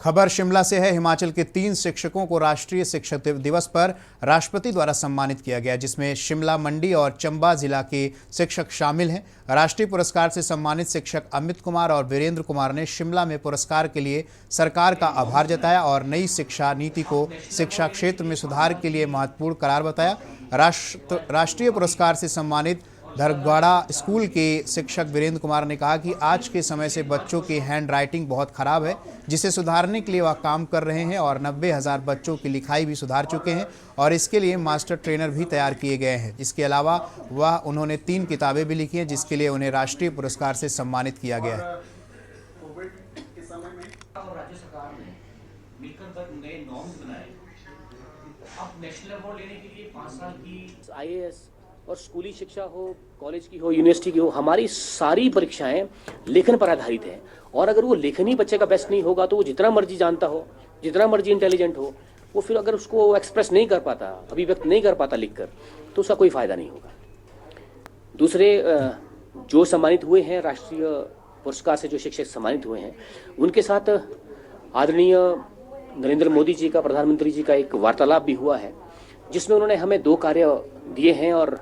खबर शिमला से है। हिमाचल के 3 शिक्षकों को राष्ट्रीय शिक्षक दिवस पर राष्ट्रपति द्वारा सम्मानित किया गया, जिसमें शिमला, मंडी और चंबा जिला के शिक्षक शामिल हैं। राष्ट्रीय पुरस्कार से सम्मानित शिक्षक अमित कुमार और वीरेंद्र कुमार ने शिमला में पुरस्कार के लिए सरकार का आभार जताया और नई शिक्षा नीति को शिक्षा क्षेत्र में सुधार के लिए महत्वपूर्ण करार बताया। राष्ट्रीय पुरस्कार से सम्मानित धरगवाड़ा स्कूल के शिक्षक वीरेंद्र कुमार ने कहा कि आज के समय से बच्चों की हैंड राइटिंग बहुत खराब है, जिसे सुधारने के लिए वह काम कर रहे हैं और 90,000 बच्चों की लिखाई भी सुधार चुके हैं और इसके लिए मास्टर ट्रेनर भी तैयार किए गए हैं। इसके अलावा उन्होंने 3 किताबें भी लिखी हैं, जिसके लिए उन्हें राष्ट्रीय पुरस्कार से सम्मानित किया गया है। IAS और स्कूली शिक्षा हो, कॉलेज की हो, यूनिवर्सिटी की हो, हमारी सारी परीक्षाएं लेखन पर आधारित हैं। और अगर वो लेखन ही बच्चे का बेस्ट नहीं होगा तो वो जितना मर्जी जानता हो, जितना मर्जी इंटेलिजेंट हो, वो फिर अगर उसको एक्सप्रेस नहीं कर पाता, अभिव्यक्त नहीं कर पाता लिखकर, तो उसका कोई फायदा नहीं होगा। दूसरे जो सम्मानित हुए हैं, राष्ट्रीय पुरस्कार से जो शिक्षक सम्मानित हुए हैं, उनके साथ आदरणीय नरेंद्र मोदी जी का, प्रधानमंत्री जी का एक वार्तालाप भी हुआ है, जिसमें उन्होंने हमें 2 कार्य दिए हैं और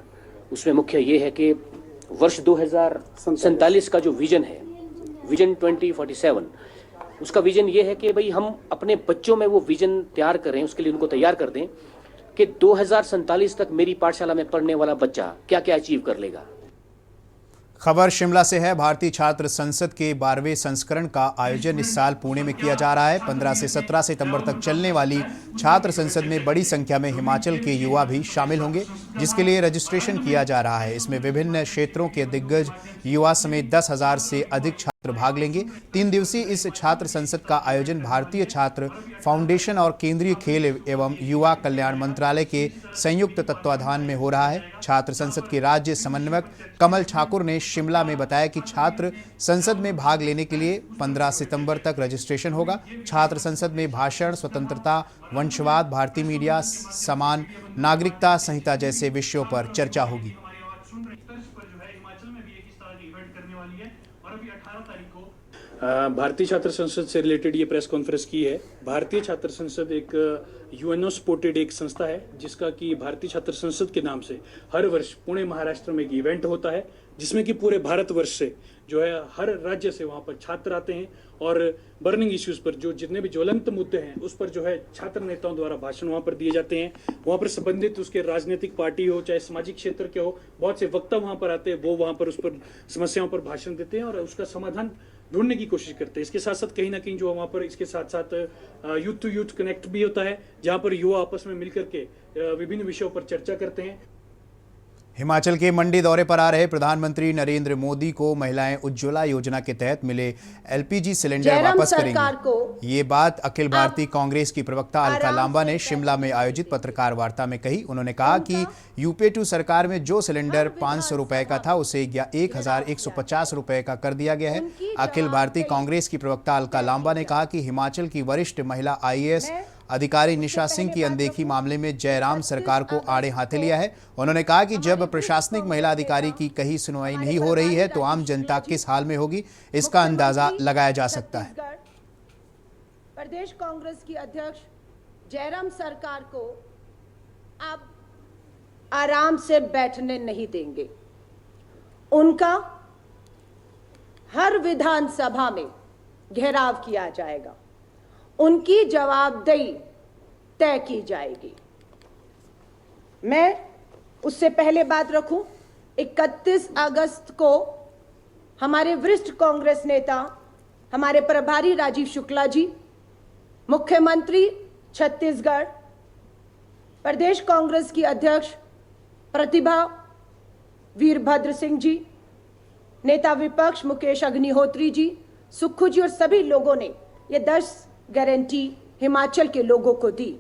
उसमें मुख्य ये है कि वर्ष 2047 का जो विजन है, विजन 2047, उसका विजन ये है कि भाई हम अपने बच्चों में वो विजन तैयार करें, उसके लिए उनको तैयार कर दें कि 2047 तक मेरी पाठशाला में पढ़ने वाला बच्चा क्या क्या अचीव कर लेगा। खबर शिमला से है। भारतीय छात्र संसद के 12वें संस्करण का आयोजन इस साल पुणे में किया जा रहा है। 15 से 17 सितंबर तक चलने वाली छात्र संसद में बड़ी संख्या में हिमाचल के युवा भी शामिल होंगे, जिसके लिए रजिस्ट्रेशन किया जा रहा है। इसमें विभिन्न क्षेत्रों के दिग्गज युवा समेत 10,000 से अधिक छात्र भाग लेंगे। 3 दिवसीय इस छात्र संसद का आयोजन भारतीय छात्र फाउंडेशन और केंद्रीय खेल एवं युवा कल्याण मंत्रालय के संयुक्त तत्वाधान में हो रहा है। छात्र संसद के राज्य समन्वयक कमल ठाकुर ने शिमला में बताया कि छात्र संसद में भाग लेने के लिए 15 सितंबर तक रजिस्ट्रेशन होगा। छात्र संसद में भाषण, स्वतंत्रता, वंशवाद, भारतीय मीडिया, समान नागरिकता संहिता जैसे विषयों पर चर्चा होगी। भारतीय छात्र संसद से रिलेटेड ये प्रेस कॉन्फ्रेंस की है। भारतीय छात्र संसद एक यूएनओ सपोर्टेड एक संस्था है, जिसका कि भारतीय छात्र संसद के नाम से हर वर्ष पुणे महाराष्ट्र में एक इवेंट होता है, जिसमें कि पूरे भारतवर्ष से जो है हर राज्य से वहाँ पर छात्र आते हैं और बर्निंग इश्यूज पर, जो जितने भी ज्वलंत मुद्दे हैं, उस पर जो है छात्र नेताओं द्वारा भाषण वहाँ पर दिए जाते हैं। वहाँ पर संबंधित उसके राजनीतिक पार्टी हो, चाहे सामाजिक क्षेत्र के हो, बहुत से वक्ता वहाँ पर आते हैं। वो वहाँ पर उस पर समस्याओं पर भाषण देते हैं और उसका समाधान ढूंढने की कोशिश करते हैं। इसके साथ साथ कहीं ना कहीं जो वहाँ पर इसके साथ साथ यूथ टू यूथ कनेक्ट भी होता है, जहाँ पर युवा आपस में मिलकर के विभिन्न विषयों पर चर्चा करते हैं। हिमाचल के मंडी दौरे पर आ रहे प्रधानमंत्री नरेंद्र मोदी को महिलाएं उज्ज्वला योजना के तहत मिले LPG सिलेंडर वापस करेंगी। ये बात अखिल भारतीय कांग्रेस की प्रवक्ता अलका लांबा ने शिमला में आयोजित पत्रकार वार्ता में कही। उन्होंने कहा कि यूपीए 2 सरकार में जो सिलेंडर 500 रुपए का था, उसे 1,150 रुपए का कर दिया गया है। अखिल भारतीय कांग्रेस की प्रवक्ता अलका लांबा ने कहा कि हिमाचल की वरिष्ठ महिला IAS अधिकारी निशा सिंह की अनदेखी मामले में जयराम सरकार को आड़े हाथे लिया है। उन्होंने कहा कि जब प्रशासनिक महिला अधिकारी की कहीं सुनवाई नहीं हो रही है तो आम जनता किस हाल में होगी, इसका अंदाजा लगाया जा सकता है। प्रदेश कांग्रेस की अध्यक्ष जयराम सरकार को अब आराम से बैठने नहीं देंगे। उनका हर विधानसभा में घेराव किया जाएगा, उनकी जवाबदेही तय की जाएगी। मैं उससे पहले बात रखूं, 31 अगस्त को हमारे वरिष्ठ कांग्रेस नेता, हमारे प्रभारी राजीव शुक्ला जी, मुख्यमंत्री छत्तीसगढ़, प्रदेश कांग्रेस की अध्यक्ष प्रतिभा वीरभद्र सिंह जी, नेता विपक्ष मुकेश अग्निहोत्री जी, सुक्खू जी और सभी लोगों ने ये 10 गारंटी हिमाचल के लोगों को दी।